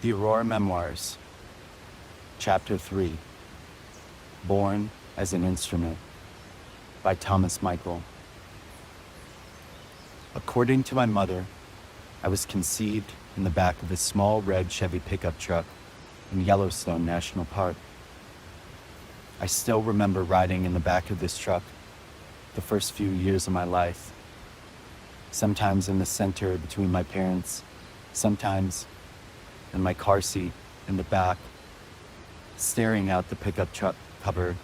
The Aurora Memoirs, Chapter 3, Born as an Instrument, by Thomas Michael. According to my mother, I was conceived in the back of a small red Chevy pickup truck in Yellowstone National Park. I still remember riding in the back of this truck the first few years of my life, sometimes in the center between my parents, sometimes in my car seat in the back, staring out the pickup truck cover,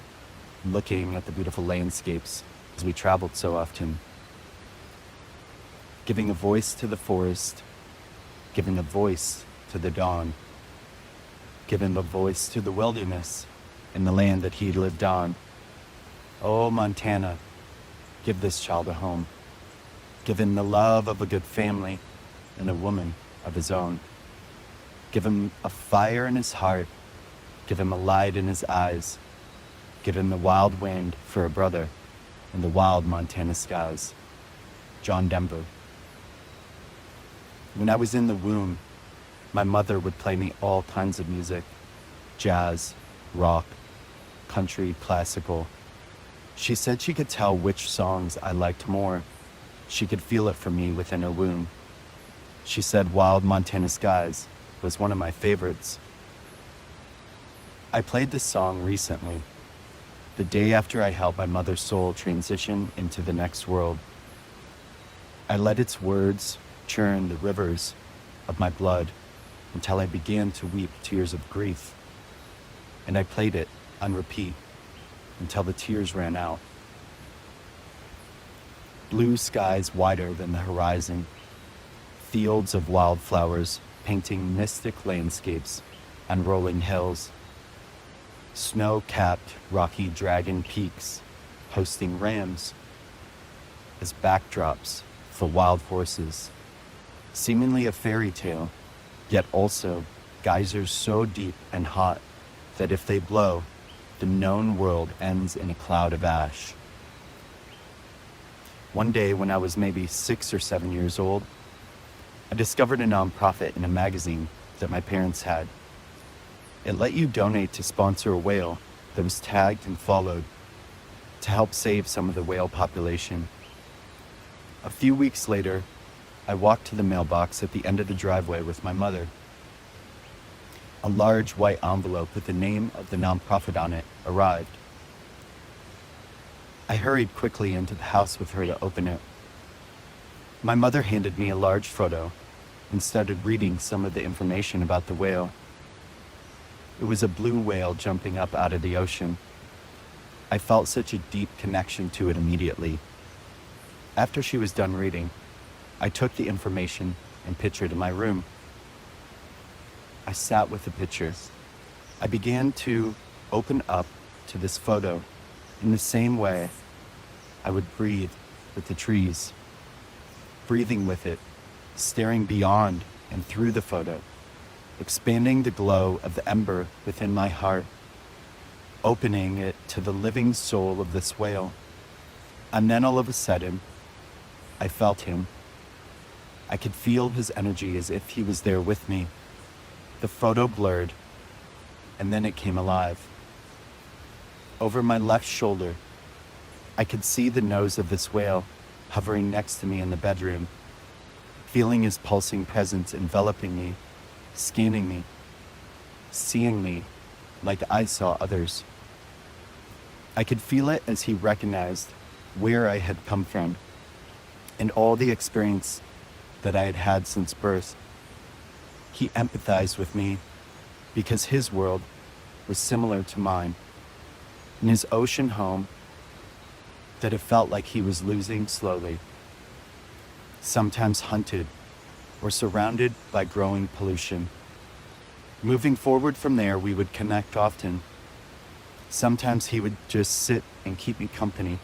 looking at the beautiful landscapes as we traveled so often, giving a voice to the forest, giving a voice to the dawn, giving a voice to the wilderness and the land that he lived on. Oh, Montana, give this child a home. Give him the love of a good family and a woman of his own. Give him a fire in his heart. Give him a light in his eyes. Give him the wild wind for a brother and the wild Montana skies. John Denver. When I was in the womb, my mother would play me all kinds of music: jazz, rock, country, classical. She said she could tell which songs I liked more. She could feel it from me within her womb. She said Wild Montana Skies was one of my favorites. I played this song recently, the day after I helped my mother's soul transition into the next world. I let its words churn the rivers of my blood until I began to weep tears of grief. And I played it on repeat until the tears ran out. Blue skies wider than the horizon, fields of wildflowers painting mystic landscapes on rolling hills, snow-capped rocky dragon peaks hosting rams as backdrops for wild horses, seemingly a fairy tale, yet also geysers so deep and hot that if they blow, the known world ends in a cloud of ash. One day when I was maybe 6 or 7 years old, I discovered a nonprofit in a magazine that my parents had. It let you donate to sponsor a whale that was tagged and followed to help save some of the whale population. A few weeks later, I walked to the mailbox at the end of the driveway with my mother. A large white envelope with the name of the nonprofit on it arrived. I hurried quickly into the house with her to open it. My mother handed me a large photo and started reading some of the information about the whale. It was a blue whale jumping up out of the ocean. I felt such a deep connection to it immediately. After she was done reading, I took the information and picture to my room. I sat with the picture. I began to open up to this photo in the same way I would breathe with the trees, breathing with it, staring beyond and through the photo, expanding the glow of the ember within my heart, opening it to the living soul of this whale. And then all of a sudden, I felt him. I could feel his energy as if he was there with me. The photo blurred, and then it came alive. Over my left shoulder, I could see the nose of this whale hovering next to me in the bedroom, feeling his pulsing presence enveloping me, scanning me, seeing me like I saw others. I could feel it as he recognized where I had come from and all the experience that I had had since birth. He empathized with me because his world was similar to mine. In his ocean home that it felt like he was losing slowly, sometimes hunted or surrounded by growing pollution. Moving forward from there, we would connect often. Sometimes he would just sit and keep me company.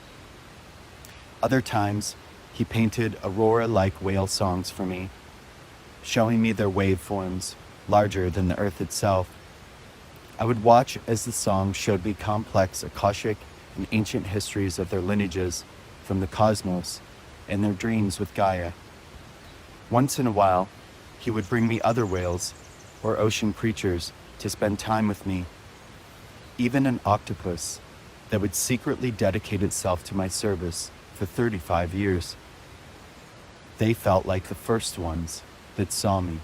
Other times, he painted Aurora-like whale songs for me, showing me their waveforms larger than the earth itself. I would watch as the song showed me complex Akashic and ancient histories of their lineages from the cosmos and their dreams with Gaia. Once in a while, he would bring me other whales or ocean creatures to spend time with me. Even an octopus that would secretly dedicate itself to my service for 35 years. They felt like the first ones that saw me.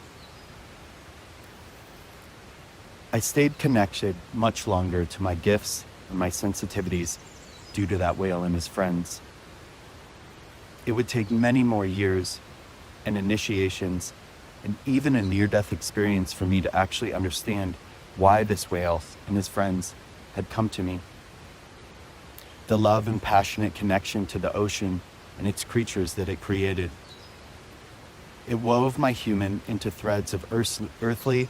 I stayed connected much longer to my gifts and my sensitivities due to that whale and his friends. It would take many more years and initiations and even a near-death experience for me to actually understand why this whale and his friends had come to me. The love and passionate connection to the ocean and its creatures that it created. It wove my human into threads of earthly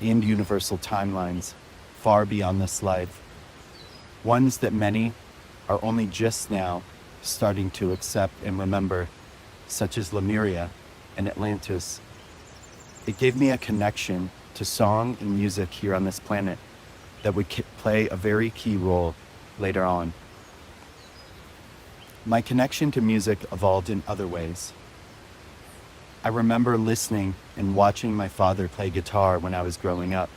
and universal timelines far beyond this life. Ones that many are only just now starting to accept and remember, such as Lemuria and Atlantis. It gave me a connection to song and music here on this planet that would play a very key role later on. My connection to music evolved in other ways. I remember listening and watching my father play guitar when I was growing up.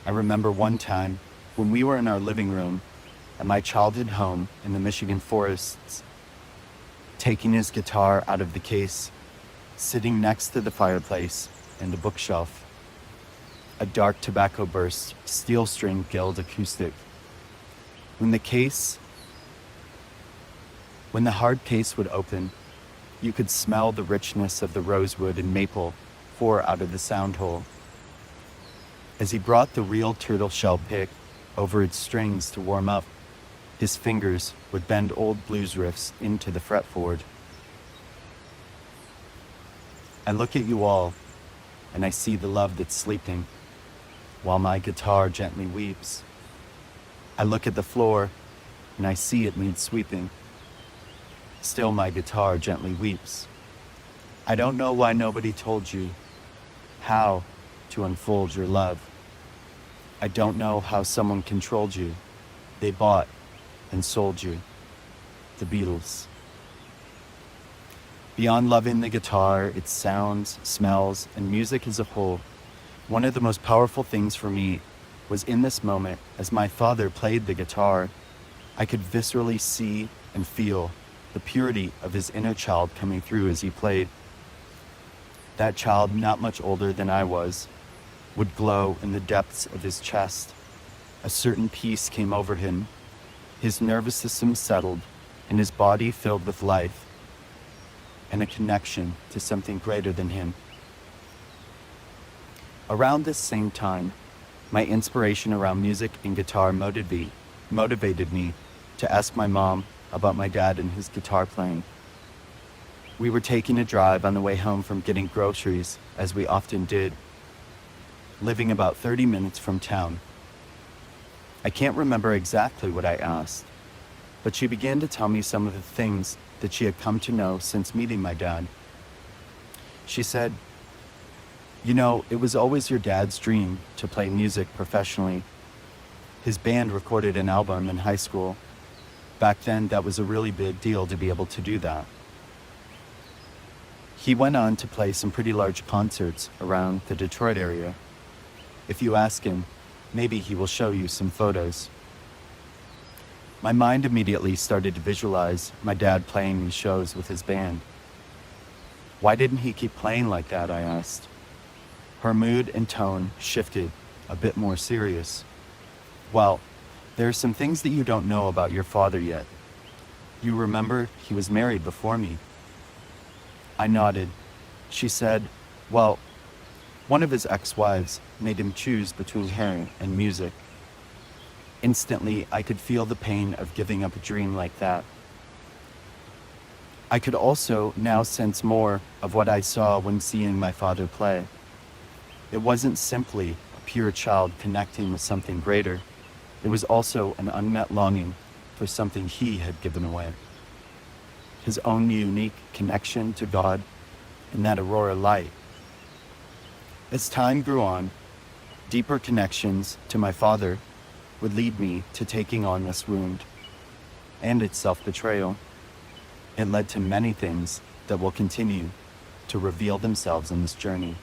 I remember one time when we were in our living room at my childhood home in the Michigan forests, taking his guitar out of the case, sitting next to the fireplace and the bookshelf. A dark tobacco burst, steel string guild acoustic. When the hard case would open, you could smell the richness of the rosewood and maple pour out of the sound hole. As he brought the real turtle shell pick over its strings to warm up, his fingers would bend old blues riffs into the fretboard. I look at you all, and I see the love that's sleeping, while my guitar gently weeps. I look at the floor, and I see it needs sweeping. Still my guitar gently weeps. I don't know why nobody told you how to unfold your love. I don't know how someone controlled you. They bought and sold you. The Beatles. Beyond loving the guitar, its sounds, smells, and music as a whole, one of the most powerful things for me was in this moment, as my father played the guitar, I could viscerally see and feel the purity of his inner child coming through as he played. That child, not much older than I was, would glow in the depths of his chest. A certain peace came over him. His nervous system settled, and his body filled with life and a connection to something greater than him. Around this same time, my inspiration around music and guitar motivated me to ask my mom about my dad and his guitar playing. We were taking a drive on the way home from getting groceries, as we often did, living about 30 minutes from town. I can't remember exactly what I asked, but she began to tell me some of the things that she had come to know since meeting my dad. She said, "You know, it was always your dad's dream to play music professionally. His band recorded an album in high school. Back then, that was a really big deal to be able to do that. He went on to play some pretty large concerts around the Detroit area. If you ask him, maybe he will show you some photos." My mind immediately started to visualize my dad playing these shows with his band. Why didn't he keep playing like that, I asked. Her mood and tone shifted, a bit more serious. "Well, there are some things that you don't know about your father yet. You remember he was married before me." I nodded. She said, "Well, one of his ex-wives made him choose between her and music." Instantly, I could feel the pain of giving up a dream like that. I could also now sense more of what I saw when seeing my father play. It wasn't simply a pure child connecting with something greater. It was also an unmet longing for something he had given away. His own unique connection to God and that Aurora light. As time grew on, deeper connections to my father would lead me to taking on this wound and its self-betrayal. It led to many things that will continue to reveal themselves in this journey.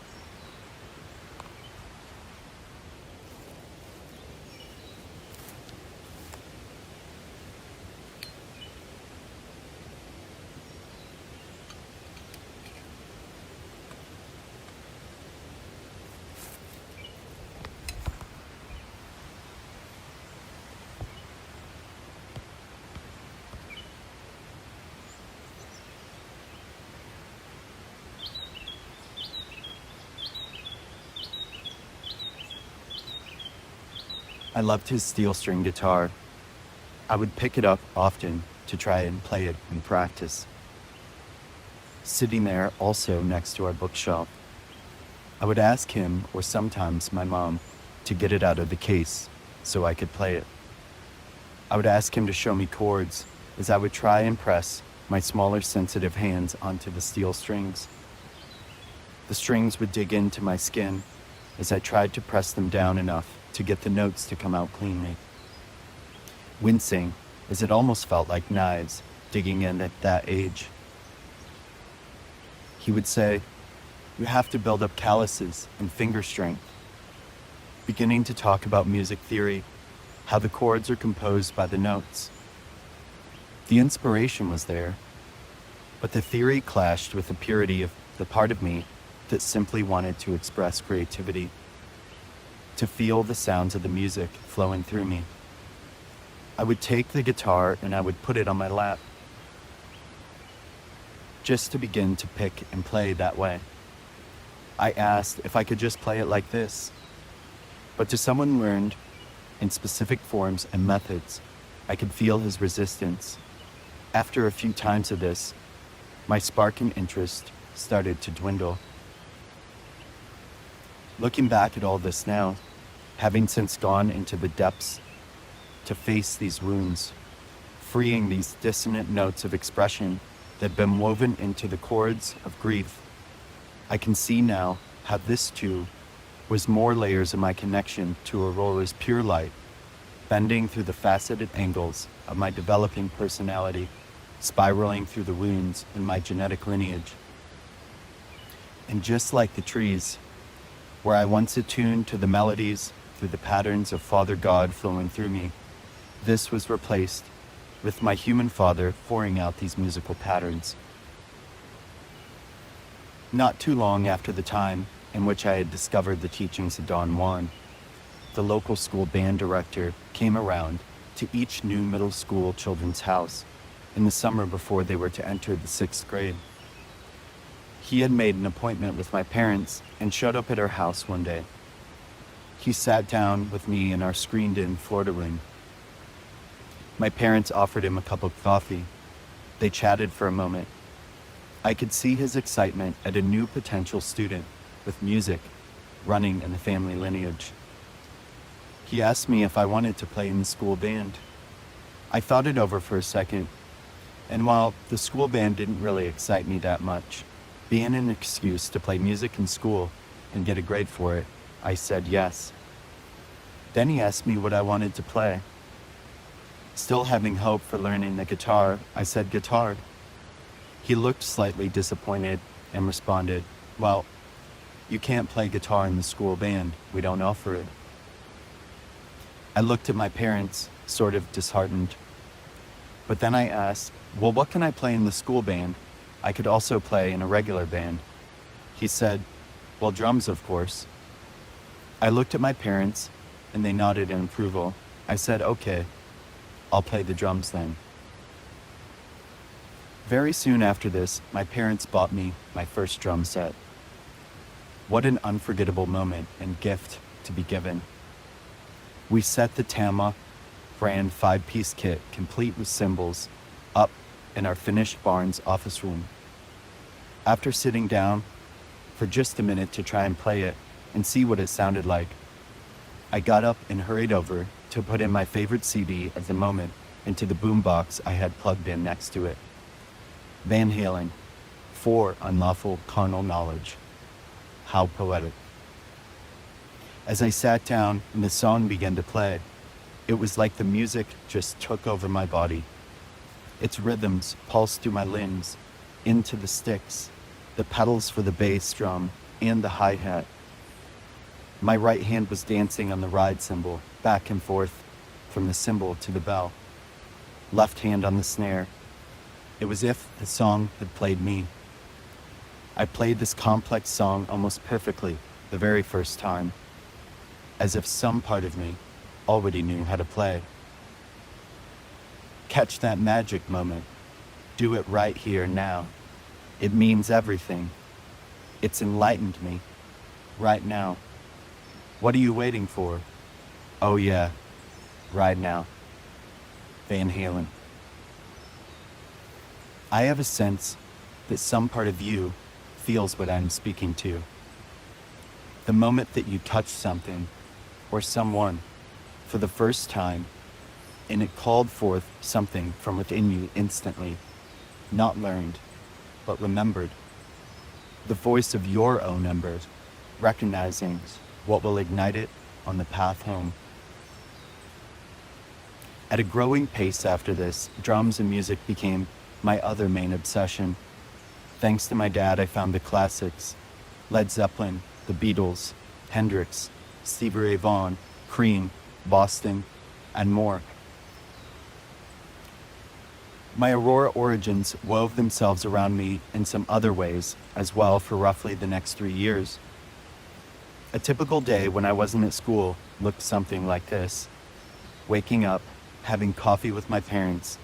I loved his steel string guitar. I would pick it up often to try and play it in practice. Sitting there also next to our bookshelf, I would ask him, or sometimes my mom, to get it out of the case so I could play it. I would ask him to show me chords as I would try and press my smaller sensitive hands onto the steel strings. The strings would dig into my skin as I tried to press them down enough to get the notes to come out cleanly. Wincing, as it almost felt like knives digging in at that age. He would say, "You have to build up calluses and finger strength," beginning to talk about music theory, how the chords are composed by the notes. The inspiration was there, but the theory clashed with the purity of the part of me that simply wanted to express creativity, to feel the sounds of the music flowing through me. I would take the guitar and I would put it on my lap, just to begin to pick and play that way. I asked if I could just play it like this, but to someone learned in specific forms and methods, I could feel his resistance. After a few times of this, my spark in interest started to dwindle. Looking back at all this now, having since gone into the depths to face these wounds, freeing these dissonant notes of expression that had been woven into the chords of grief, I can see now how this too was more layers of my connection to Aurora's pure light, bending through the faceted angles of my developing personality, spiraling through the wounds in my genetic lineage. And just like the trees, where I once attuned to the melodies through the patterns of Father God flowing through me, this was replaced with my human father pouring out these musical patterns. Not too long after the time in which I had discovered the teachings of Don Juan, the local school band director came around to each new middle school children's house in the summer before they were to enter the 6th grade. He had made an appointment with my parents and showed up at our house one day. He sat down with me in our screened-in Florida room. My parents offered him a cup of coffee. They chatted for a moment. I could see his excitement at a new potential student with music running in the family lineage. He asked me if I wanted to play in the school band. I thought it over for a second, and while the school band didn't really excite me that much, being an excuse to play music in school and get a grade for it, I said yes. Then he asked me what I wanted to play. Still having hope for learning the guitar, I said guitar. He looked slightly disappointed and responded, "Well, you can't play guitar in the school band. We don't offer it." I looked at my parents, sort of disheartened. But then I asked, "Well, what can I play in the school band? I could also play in a regular band." He said, "Well, drums, of course." I looked at my parents, and they nodded in approval. I said, "Okay, I'll play the drums then." Very soon after this, my parents bought me my first drum set. What an unforgettable moment and gift to be given. We set the Tama brand 5-piece kit, complete with cymbals, up in our finished Barnes office room. After sitting down for just a minute to try and play it and see what it sounded like, I got up and hurried over to put in my favorite CD of the moment into the boombox I had plugged in next to it. Van Halen, For Unlawful Carnal Knowledge. How poetic. As I sat down and the song began to play, it was like the music just took over my body. Its rhythms pulsed through my limbs, into the sticks the pedals for the bass drum, and the hi-hat. My right hand was dancing on the ride cymbal, back and forth, from the cymbal to the bell. Left hand on the snare. It was as if the song had played me. I played this complex song almost perfectly the very first time, as if some part of me already knew how to play. Catch that magic moment. Do it right here now. It means everything. It's enlightened me. Right now. What are you waiting for? Oh yeah. Right now. Van Halen. I have a sense that some part of you feels what I'm speaking to. The moment that you touch something or someone for the first time, and it called forth something from within you instantly, not learned, but remembered. The voice of your own embers, recognizing what will ignite it on the path home. At a growing pace after this, drums and music became my other main obsession. Thanks to my dad, I found the classics: Led Zeppelin, the Beatles, Hendrix, Stevie Ray Vaughan, Cream, Boston, and more. My Aurora origins wove themselves around me in some other ways as well for roughly the next 3 years. A typical day when I wasn't at school looked something like this: waking up, having coffee with my parents,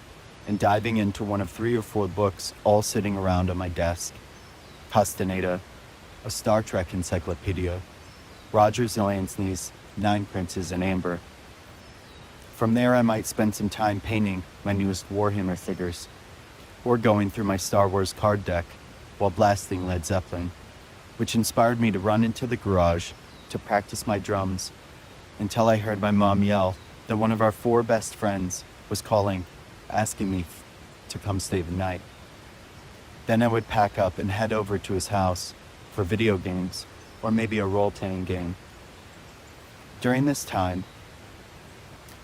and diving into one of 3 or 4 books all sitting around on my desk. Castaneda, a Star Trek encyclopedia, Roger Zelazny's 9 Princes in Amber. From there I might spend some time painting my newest Warhammer figures, or going through my Star Wars card deck while blasting Led Zeppelin, which inspired me to run into the garage to practice my drums until I heard my mom yell that one of our 4 best friends was calling, asking me to come stay the night. Then I would pack up and head over to his house for video games or maybe a role-playing game. During this time,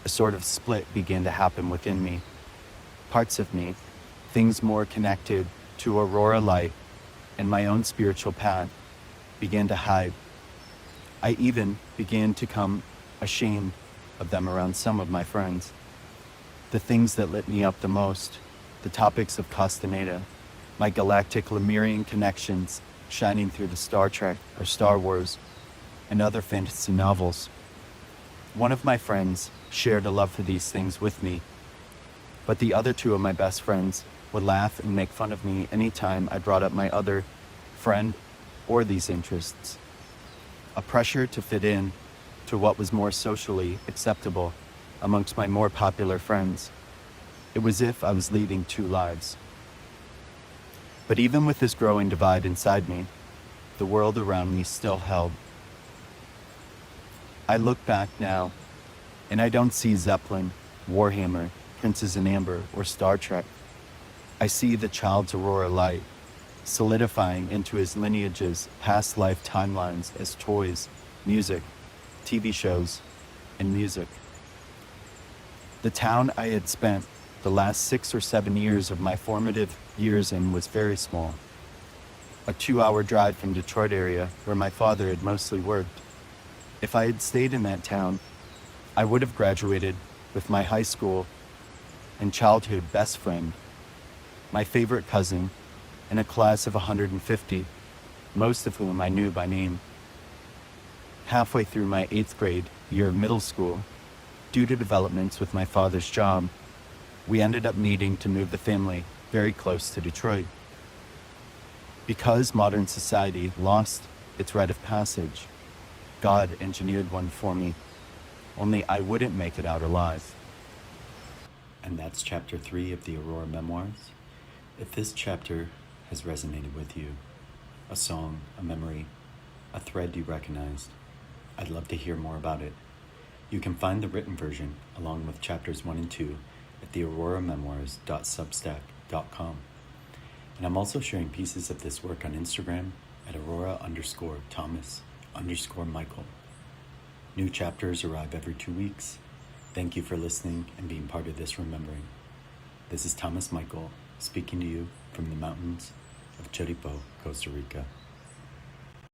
a sort of split began to happen within me. Parts of me, things more connected to Aurora light and my own spiritual path, began to hide. I even began to come ashamed of them around some of my friends. The things that lit me up the most, the topics of Castaneda, my galactic Lemurian connections shining through the Star Trek or Star Wars and other fantasy novels. One of my friends shared a love for these things with me, but the other 2 of my best friends would laugh and make fun of me anytime I brought up my other friend or these interests. A pressure to fit in to what was more socially acceptable amongst my more popular friends. It was as if I was leading 2 lives. But even with this growing divide inside me, the world around me still held. I look back now, and I don't see Zeppelin, Warhammer, Princes in Amber, or Star Trek. I see the child's Aurora light, solidifying into his lineage's past life timelines as toys, music, TV shows, and music. The town I had spent the last 6 or 7 years of my formative years in was very small. A 2-hour drive from Detroit area where my father had mostly worked. If I had stayed in that town, I would have graduated with my high school and childhood best friend, my favorite cousin, and a class of 150, most of whom I knew by name. Halfway through my 8th grade year of middle school, due to developments with my father's job, we ended up needing to move the family very close to Detroit. Because modern society lost its rite of passage, God engineered one for me, only I wouldn't make it out alive. And that's chapter 3 of the Aurora Memoirs. If this chapter has resonated with you, a song, a memory, a thread you recognized, I'd love to hear more about it. You can find the written version along with chapters 1 and 2 at theauroramemoirs.substack.com. And I'm also sharing pieces of this work on Instagram at Aurora_Thomas_Michael. New chapters arrive every 2 weeks. Thank you for listening and being part of this remembering. This is Thomas Michael speaking to you from the mountains of Chiripo, Costa Rica.